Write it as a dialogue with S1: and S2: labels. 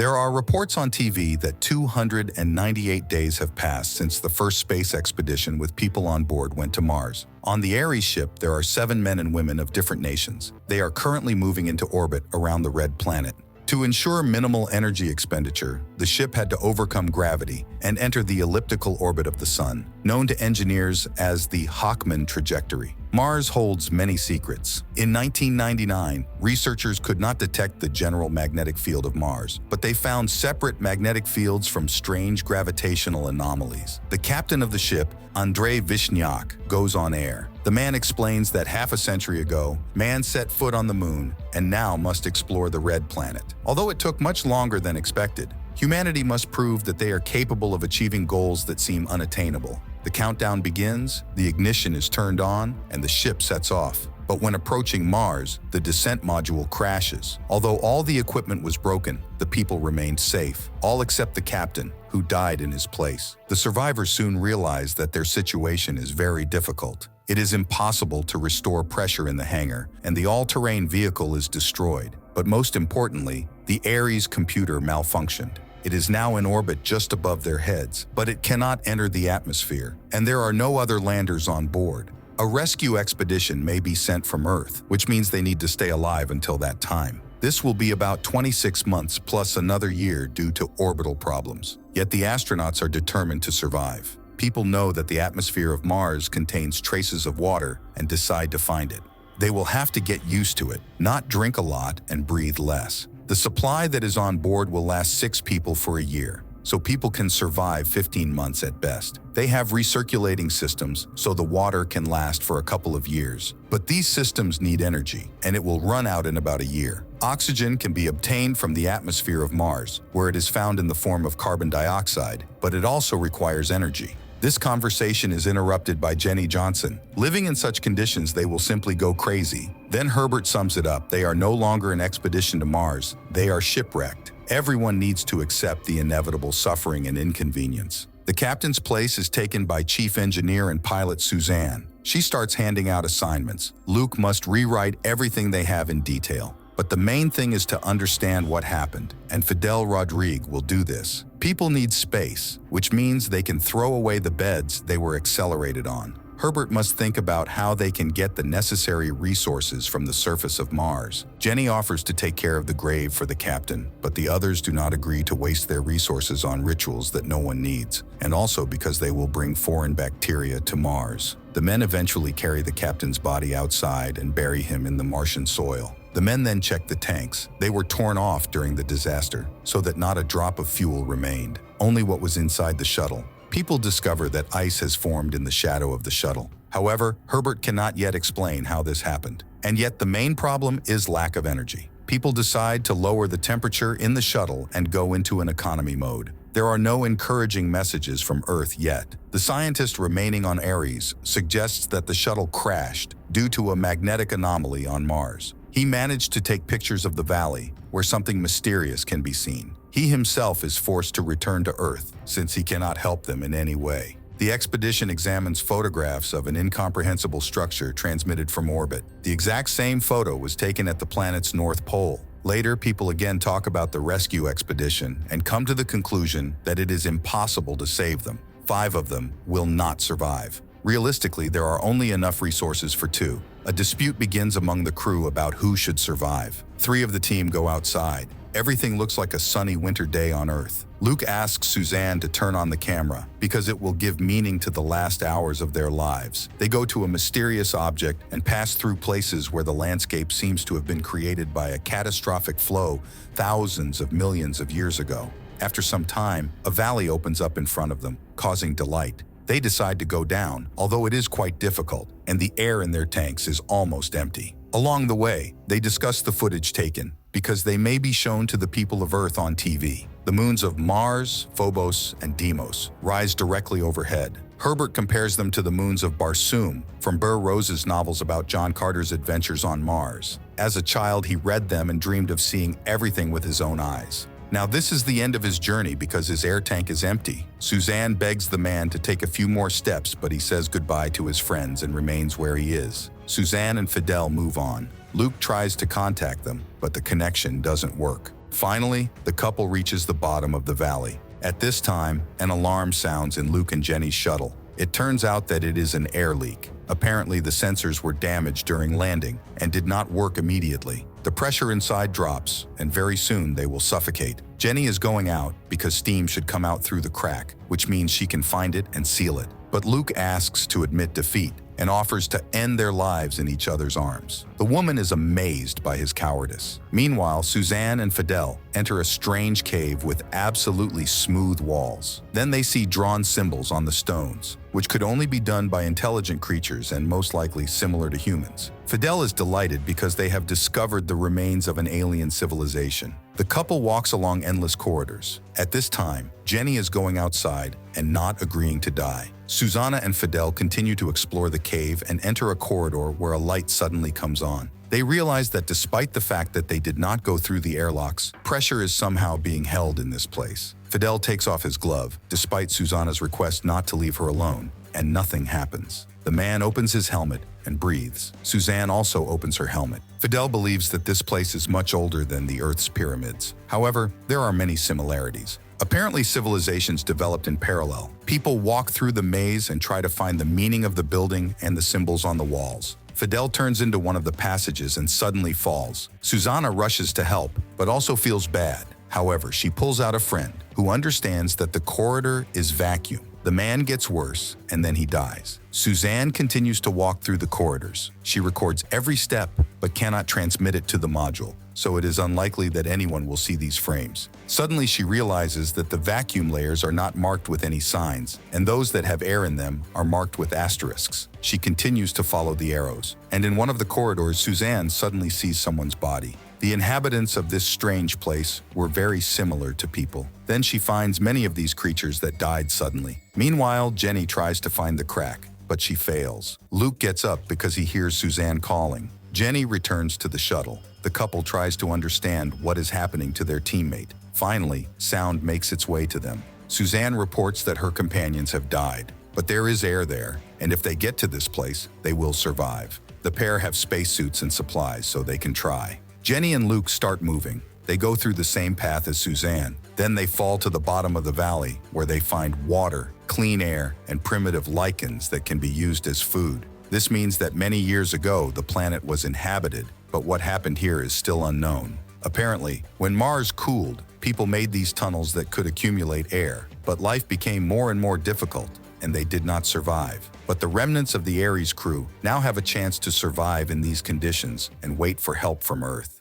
S1: There are reports on TV that 298 days have passed since the first space expedition with people on board went to Mars. On the Ares ship, there are 7 men and women of different nations. They are currently moving into orbit around the red planet. To ensure minimal energy expenditure, the ship had to overcome gravity and enter the elliptical orbit of the Sun, known to engineers as the Hockman trajectory. Mars holds many secrets. In 1999, researchers could not detect the general magnetic field of Mars, but they found separate magnetic fields from strange gravitational anomalies. The captain of the ship, Andrei Vishniak, goes on air. The man explains that half a century ago, man set foot on the moon and now must explore the red planet. Although it took much longer than expected, humanity must prove that they are capable of achieving goals that seem unattainable. The countdown begins, the ignition is turned on, and the ship sets off. But when approaching Mars, the descent module crashes. Although all the equipment was broken, the people remained safe, all except the captain, who died in his place. The survivors soon realized that their situation is very difficult. It is impossible to restore pressure in the hangar, and the all-terrain vehicle is destroyed. But most importantly, the Ares computer malfunctioned. It is now in orbit just above their heads, but it cannot enter the atmosphere, and there are no other landers on board. A rescue expedition may be sent from Earth, which means they need to stay alive until that time. This will be about 26 months plus another year due to orbital problems. Yet the astronauts are determined to survive. People know that the atmosphere of Mars contains traces of water and decide to find it. They will have to get used to it, not drink a lot and breathe less. The supply that is on board will last 6 people for a year, so people can survive 15 months at best. They have recirculating systems, so the water can last for a couple of years. But these systems need energy, and it will run out in about a year. Oxygen can be obtained from the atmosphere of Mars, where it is found in the form of carbon dioxide, but it also requires energy. This conversation is interrupted by Jenny Johnson. Living in such conditions, they will simply go crazy. Then Herbert sums it up. They are no longer an expedition to Mars. They are shipwrecked. Everyone needs to accept the inevitable suffering and inconvenience. The captain's place is taken by chief engineer and pilot Suzanne. She starts handing out assignments. Luke must rewrite everything they have in detail. But the main thing is to understand what happened, and Fidel Rodrigue will do this. People need space, which means they can throw away the beds they were accelerated on. Herbert must think about how they can get the necessary resources from the surface of Mars. Jenny offers to take care of the grave for the captain, but the others do not agree to waste their resources on rituals that no one needs, and also because they will bring foreign bacteria to Mars. The men eventually carry the captain's body outside and bury him in the Martian soil. The men then check the tanks. They were torn off during the disaster, so that not a drop of fuel remained, only what was inside the shuttle. People discover that ice has formed in the shadow of the shuttle. However, Herbert cannot yet explain how this happened. And yet the main problem is lack of energy. People decide to lower the temperature in the shuttle and go into an economy mode. There are no encouraging messages from Earth yet. The scientist remaining on Ares suggests that the shuttle crashed due to a magnetic anomaly on Mars. He managed to take pictures of the valley, where something mysterious can be seen. He himself is forced to return to Earth, since he cannot help them in any way. The expedition examines photographs of an incomprehensible structure transmitted from orbit. The exact same photo was taken at the planet's North Pole. Later, people again talk about the rescue expedition and come to the conclusion that it is impossible to save them. 5 of them will not survive. Realistically, there are only enough resources for 2. A dispute begins among the crew about who should survive. 3 of the team go outside. Everything looks like a sunny winter day on Earth. Luke asks Suzanne to turn on the camera because it will give meaning to the last hours of their lives. They go to a mysterious object and pass through places where the landscape seems to have been created by a catastrophic flow thousands of millions of years ago. After some time, a valley opens up in front of them, causing delight. They decide to go down, although it is quite difficult, and the air in their tanks is almost empty. Along the way, they discuss the footage taken, because they may be shown to the people of Earth on TV. The moons of Mars, Phobos, and Deimos rise directly overhead. Herbert compares them to the moons of Barsoom from Burr Rose's novels about John Carter's adventures on Mars. As a child, he read them and dreamed of seeing everything with his own eyes. Now this is the end of his journey because his air tank is empty. Suzanne begs the man to take a few more steps, but he says goodbye to his friends and remains where he is. Suzanne and Fidel move on. Luke tries to contact them, but the connection doesn't work. Finally, the couple reaches the bottom of the valley. At this time, an alarm sounds in Luke and Jenny's shuttle. It turns out that it is an air leak. Apparently, the sensors were damaged during landing and did not work immediately. The pressure inside drops, and very soon they will suffocate. Jenny is going out because steam should come out through the crack, which means she can find it and seal it. But Luke asks to admit defeat and offers to end their lives in each other's arms. The woman is amazed by his cowardice. Meanwhile, Suzanne and Fidel enter a strange cave with absolutely smooth walls. Then they see drawn symbols on the stones, which could only be done by intelligent creatures and most likely similar to humans. Fidel is delighted because they have discovered the remains of an alien civilization. The couple walks along endless corridors. At this time, Jenny is going outside and not agreeing to die. Susanna and Fidel continue to explore the cave and enter a corridor where a light suddenly comes on. They realize that despite the fact that they did not go through the airlocks, pressure is somehow being held in this place. Fidel takes off his glove, despite Susanna's request not to leave her alone, and nothing happens. The man opens his helmet and breathes. Suzanne also opens her helmet. Fidel believes that this place is much older than the Earth's pyramids. However, there are many similarities. Apparently, civilizations developed in parallel. People walk through the maze and try to find the meaning of the building and the symbols on the walls. Fidel turns into one of the passages and suddenly falls. Susanna rushes to help, but also feels bad. However, she pulls out a friend who understands that the corridor is vacuum. The man gets worse, and then he dies. Suzanne continues to walk through the corridors. She records every step, but cannot transmit it to the module, so it is unlikely that anyone will see these frames. Suddenly, she realizes that the vacuum layers are not marked with any signs, and those that have air in them are marked with asterisks. She continues to follow the arrows, and in one of the corridors, Suzanne suddenly sees someone's body. The inhabitants of this strange place were very similar to people. Then she finds many of these creatures that died suddenly. Meanwhile, Jenny tries to find the crack, but she fails. Luke gets up because he hears Suzanne calling. Jenny returns to the shuttle. The couple tries to understand what is happening to their teammate. Finally, sound makes its way to them. Suzanne reports that her companions have died, but there is air there, and if they get to this place, they will survive. The pair have spacesuits and supplies, so they can try. Jenny and Luke start moving. They go through the same path as Suzanne. Then they fall to the bottom of the valley, where they find water, clean air, and primitive lichens that can be used as food. This means that many years ago, the planet was inhabited, but what happened here is still unknown. Apparently, when Mars cooled, people made these tunnels that could accumulate air, but life became more and more difficult, and they did not survive. But the remnants of the Ares crew now have a chance to survive in these conditions and wait for help from Earth.